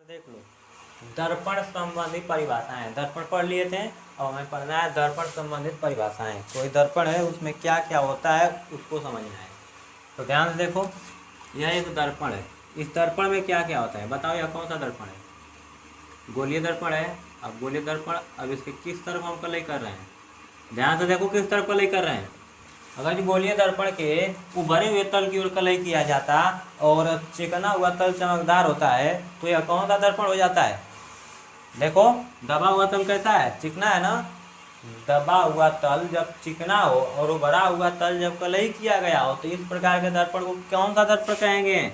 देख लो, दर्पण संबंधी परिभाषाएं। दर्पण पढ़ लिए थे, अब हमें पढ़ना है दर्पण संबंधित परिभाषाएं। कोई दर्पण है, उसमें क्या क्या होता है उसको समझना है। तो ध्यान से देखो, यह एक दर्पण है। इस दर्पण में क्या क्या होता है बताओ, यह कौन सा दर्पण है? गोलीय दर्पण है। अब गोलीय दर्पण, अब इसके किस तरफ हम कलई कर रहे हैं? ध्यान से देखो किस तरफ कलई कर रहे हैं। अगर गोलीय दर्पण के उभरे हुए तल की ओर कलई किया जाता और चिकना हुआ तल चमकदार होता है तो यह कौन सा दर्पण हो जाता है? देखो, दबा हुआ तल कैसा है? चिकना है ना। दबा हुआ तल जब चिकना हो और उभरा हुआ तल जब कलई किया गया हो तो इस प्रकार के दर्पण को कौन सा दर्पण कहेंगे?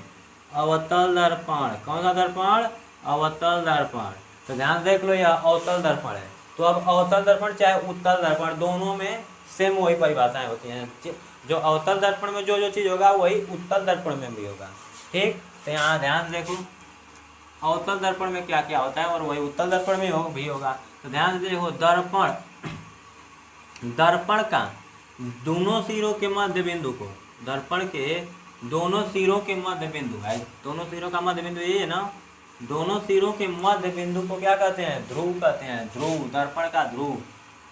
अवतल दर्पण। कौन सा दर्पण? अवतल दर्पण। तो ध्यान देख लो, यह अवतल दर्पण है। तो अब अवतल दर्पण चाहे उत्तल दर्पण, दोनों में सेम वही परिभाषाएं होती हैं। जो अवतल दर्पण में जो जो चीज होगा वही उत्तल दर्पण में भी होगा। ठीक, तो यहाँ ध्यान देखो अवतल दर्पण में क्या क्या होता है और वही उत्तल दर्पण में भी होगा। तो ध्यान से देखो, दर्पण, दर्पण का दोनों सिरों के मध्य बिंदु को, दर्पण के दोनों सिरों के मध्य बिंदु है, दोनों सिरों का मध्य बिंदु ये है ना, दोनों सिरों के मध्य बिंदु को क्या कहते हैं? ध्रुव कहते हैं। ध्रुव, दर्पण का ध्रुव।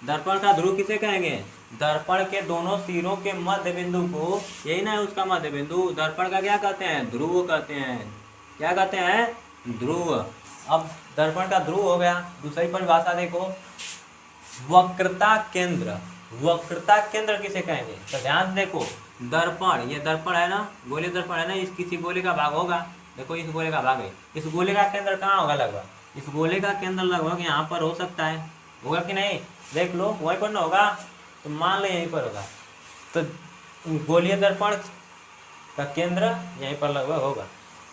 दर्पण का ध्रुव किसे कहेंगे? दर्पण के दोनों सिरों के मध्य बिंदु को, यही ना है उसका मध्य बिंदु, दर्पण का क्या कहते हैं? ध्रुव कहते हैं। क्या कहते हैं? ध्रुव। अब दर्पण का ध्रुव हो गया। दूसरी परिभाषा देखो, वक्रता केंद्र। वक्रता केंद्र किसे कहेंगे? तो ध्यान देखो, दर्पण, ये दर्पण है ना, गोले दर्पण है ना, इस किसी गोले का भाग होगा। देखो इस गोले का भाग है, इस गोले का केंद्र कहाँ होगा? लगभग इस गोले का केंद्र लगभग यहाँ पर हो सकता है, होगा कि नहीं? देख लो, वहीं पर ना होगा तो मान लो यहीं पर होगा। तो गोलीय दर्पण का केंद्र यहीं पर लगभग होगा।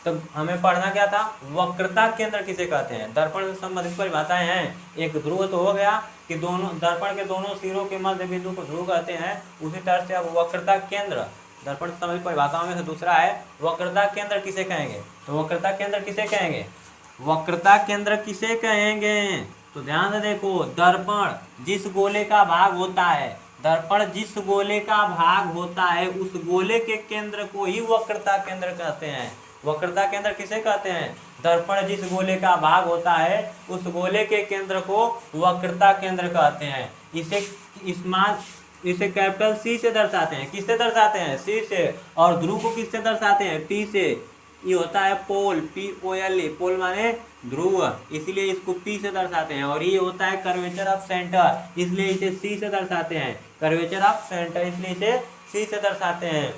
तो हमें पढ़ना क्या था? वक्रता केंद्र किसे कहते हैं? दर्पण से संबंधित परिभाषाएं हैं। एक ध्रुव तो हो गया कि दोनों दर्पण के दोनों सिरों के मध्य बिंदु को ध्रुव कहते हैं। उसी तरह से अब वक्रता केंद्र, दर्पण से संबंधित परिभाषाओं में से दूसरा है वक्रता केंद्र किसे कहेंगे? तो वक्रता केंद्र किसे कहेंगे? वक्रता केंद्र किसे कहेंगे? तो ध्यान से देखो, दर्पण जिस गोले का भाग होता है, दर्पण जिस गोले का भाग होता है उस गोले के केंद्र को ही वक्रता केंद्र कहते हैं। वक्रता केंद्र किसे कहते हैं? दर्पण जिस गोले का भाग होता है उस गोले के केंद्र को वक्रता केंद्र कहते हैं। इसे कैपिटल सी से दर्शाते हैं। किससे दर्शाते हैं? सी से। और ध्रुव को किससे दर्शाते हैं? पी से। ये होता है पोल, POLE, पोल माने ध्रुव, इसलिए इसको P से दर्शाते हैं। और ये होता है कर्वेचर ऑफ सेंटर, इसलिए इसे C से दर्शाते हैं। कर्वेचर ऑफ सेंटर, इसलिए इसे C से दर्शाते हैं।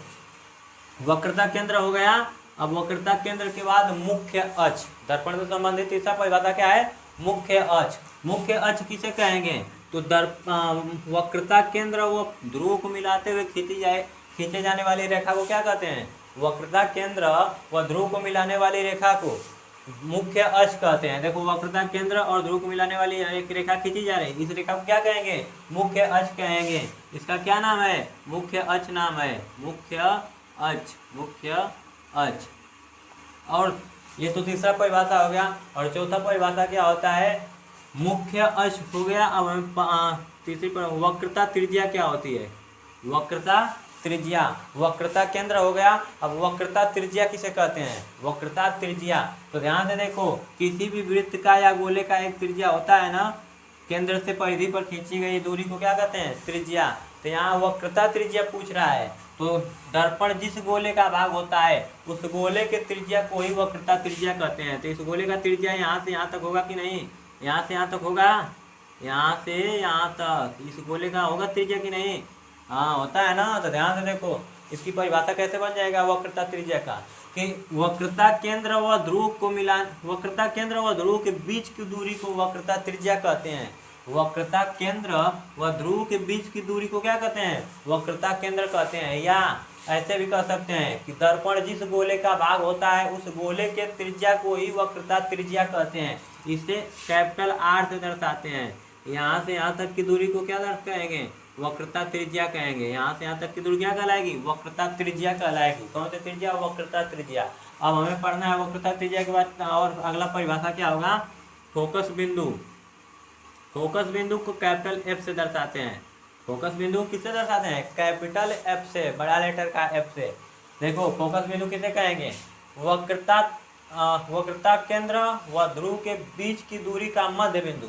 वक्रता केंद्र हो गया। अब वक्रता केंद्र के बाद मुख्य अक्ष, दर्पण से संबंधित तीसरा परिभाषा क्या है? मुख्य अक्ष। मुख्य अक्ष किसे कहेंगे? तो वक्रता केंद्र व ध्रुव को मिलाते हुए खींचे जाने वाली रेखा को क्या कहते हैं? वक्रता केंद्र व ध्रुव को मिलाने वाली रेखा को मुख्य अक्ष कहते हैं। देखो, वक्रता केंद्र और ध्रुव को मिलाने वाली एक रेखा खींची जा रही है, इस रेखा को क्या कहेंगे? मुख्य अक्ष कहेंगे। इसका क्या नाम है? मुख्य अक्ष नाम है। मुख्य अक्ष, मुख्य अक्ष। और ये तो तीसरा परिभाषा हो गया। और चौथा परिभाषा क्या होता है? मुख्य अक्ष हो गया। अब तीसरी पर वक्रता त्रिज्या क्या होती है? वक्रता त्रिज्या। वक्रता केंद्र हो गया। अब वक्रता त्रिज्या किसे कहते हैं? वक्रता त्रिज्या। तो ध्यान से देखो, किसी भी वृत्त का या गोले का एक त्रिज्या होता है ना, केंद्र से परिधि पर खींची गई दूरी को क्या कहते हैं? त्रिज्या। तो यहाँ वक्रता त्रिज्या पूछ रहा है। तो दर्पण जिस गोले का भाग होता है उस गोले के त्रिज्या को ही वक्रता त्रिज्या कहते हैं। तो इस गोले का त्रिज्या यहाँ से यहाँ तक होगा कि नहीं? यहाँ से यहाँ तक होगा, यहाँ से यहाँ तक इस गोले का होगा त्रिज्या कि नहीं? हाँ, होता है ना। तो ध्यान से देखो, इसकी परिभाषा कैसे बन जाएगा वक्रता त्रिज्या का? कि वक्रता केंद्र व ध्रुव को वक्रता केंद्र व ध्रुव के बीच की दूरी को वक्रता त्रिज्या कहते हैं। वक्रता केंद्र व ध्रुव के बीच की दूरी को क्या कहते हैं? वक्रता केंद्र कहते हैं। या ऐसे भी कह सकते हैं कि दर्पण जिस गोले का भाग होता है उस गोले के त्रिज्या को ही वक्रता त्रिज्या कहते हैं। इसे कैपिटल R से दर्शाते हैं। यहाँ से यहाँ तक की दूरी को क्या कहेंगे? वक्रता त्रिज्या कहेंगे। यहाँ से यहाँ तक की दूरी क्या कहलाएगी? वक्रता त्रिज्या कहलाएगी। कौन सी त्रिज्या? वक्रता त्रिज्या। अब हमें पढ़ना है वक्रता त्रिज्या के बाद और अगला परिभाषा क्या होगा? फोकस बिंदु। फोकस बिंदु को कैपिटल F से दर्शाते हैं। फोकस बिंदु किससे दर्शाते हैं? कैपिटल F से, बड़ा लेटर का F से। देखो, फोकस बिंदु किसे कहेंगे? वक्रता वक्रता केंद्र व ध्रुव के बीच की दूरी का मध्य बिंदु।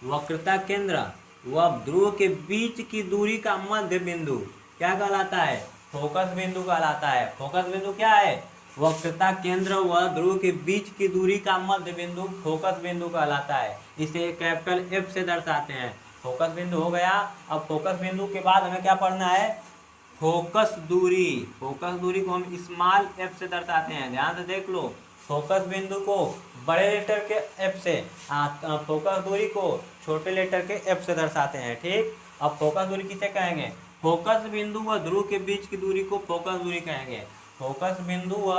वक्रता केंद्र व ध्रुव के बीच की दूरी का मध्य बिंदु क्या कहलाता है? फोकस बिंदु कहलाता है। फोकस बिंदु क्या है? वक्रता केंद्र व ध्रुव के बीच की दूरी का मध्य बिंदु फोकस बिंदु कहलाता है। इसे कैपिटल एफ से दर्शाते हैं। फोकस बिंदु हो गया। अब फोकस बिंदु के बाद हमें क्या पढ़ना है? फोकस दूरी। फोकस दूरी को हम स्मॉल एफ से दर्शाते हैं। ध्यान से देख लो, फोकस बिंदु को बड़े लेटर के एफ से, फोकस दूरी को छोटे लेटर के एफ से दर्शाते हैं। ठीक, अब फोकस दूरी किसे कहेंगे? फोकस बिंदु व ध्रुव के बीच की दूरी को फोकस दूरी कहेंगे। फोकस बिंदु व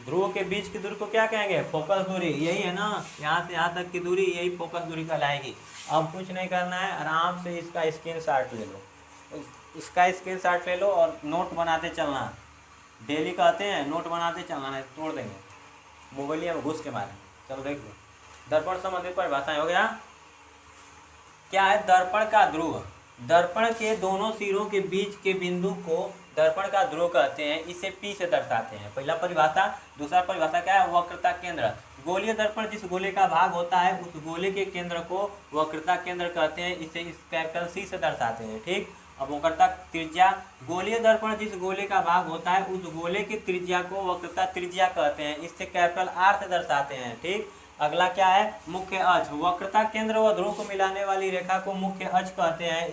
ध्रुव के बीच की दूरी को क्या कहेंगे? फोकस दूरी। यही है ना, यहाँ से यहाँ तक की दूरी, यही फोकस दूरी कहलाएगी। अब कुछ नहीं करना है, आराम से इसका स्क्रीनशॉट ले लो। इसका स्क्रीनशॉट ले लो और नोट बनाते चलना। डेली कहते हैं नोट बनाते चलना, नहीं तोड़ देंगे मोबाइलिया में घुस के मारे। चलो देख लो, दर्पण संबंधित परिभाषाएं हो गया। क्या है दर्पण का ध्रुव? दर्पण के दोनों सिरों के बीच के बिंदु को दर्पण का ध्रुव कहते हैं। इसे P से दर्शाते हैं। पहला परिभाषा। दूसरा परिभाषा क्या है? वक्रता केंद्र। गोलीय दर्पण जिस गोले का भाग होता है उस गोले के केंद्र को वक्रता केंद्र कहते हैं। इसे इस कैपिटल C से दर्शाते हैं। ठीक, अब वक्रता त्रिज्या। गोलीय दर्पण जिस गोले का भाग होता है उस गोले की त्रिज्या को वक्रता त्रिज्या कहते हैं। इससे कैपिटल R से दर्शाते हैं। ठीक, अगला क्या है? मुख्य अक्ष। वक्रता केंद्र व ध्रुव को मिलाने वाली रेखा को मुख्य अक्ष कहते हैं।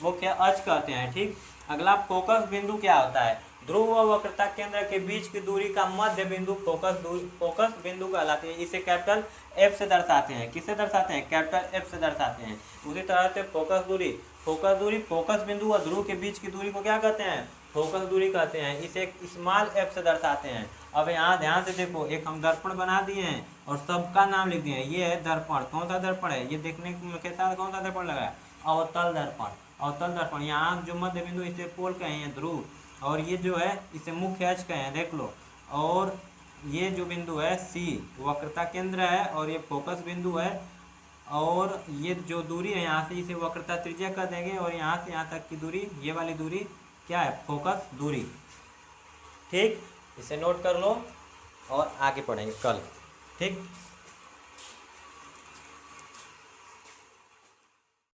मुख्य अक्ष कहते हैं। ठीक, अगला फोकस बिंदु क्या होता है? ध्रुव व वक्रता केंद्र के बीच की दूरी का मध्य बिंदु फोकस बिंदु कहलाती है। इसे कैपिटल F से दर्शाते हैं। किससे दर्शाते हैं? कैपिटल F से दर्शाते हैं। उसी तरह से फोकस दूरी। फोकस बिंदु व ध्रुव के बीच की दूरी को क्या कहते हैं? फोकस दूरी कहते हैं। इसे स्मॉल f से दर्शाते हैं। अब यहाँ ध्यान से देखो, एक हम दर्पण बना दिए हैं और सबका नाम लिख दिए हैं। ये है दर्पण। कौन सा दर्पण है? ये देखने के साथ कौन सा दर्पण लगा है? अवतल दर्पण। अवतल दर्पण। यहाँ जो मध्य बिंदु इसे पोल कहे हैं ध्रुव, और ये जो है इसे मुख्य अक्ष कहे हैं। देख लो, और ये जो बिंदु है C वक्रता केंद्र है और ये फोकस बिंदु है, और ये जो दूरी है यहाँ से इसे वक्रता त्रिज्या कर देंगे, और यहाँ से यहाँ तक की दूरी, ये वाली दूरी क्या है? फोकस दूरी। ठीक, इसे नोट कर लो और आगे पढ़ेंगे कल। ठीक।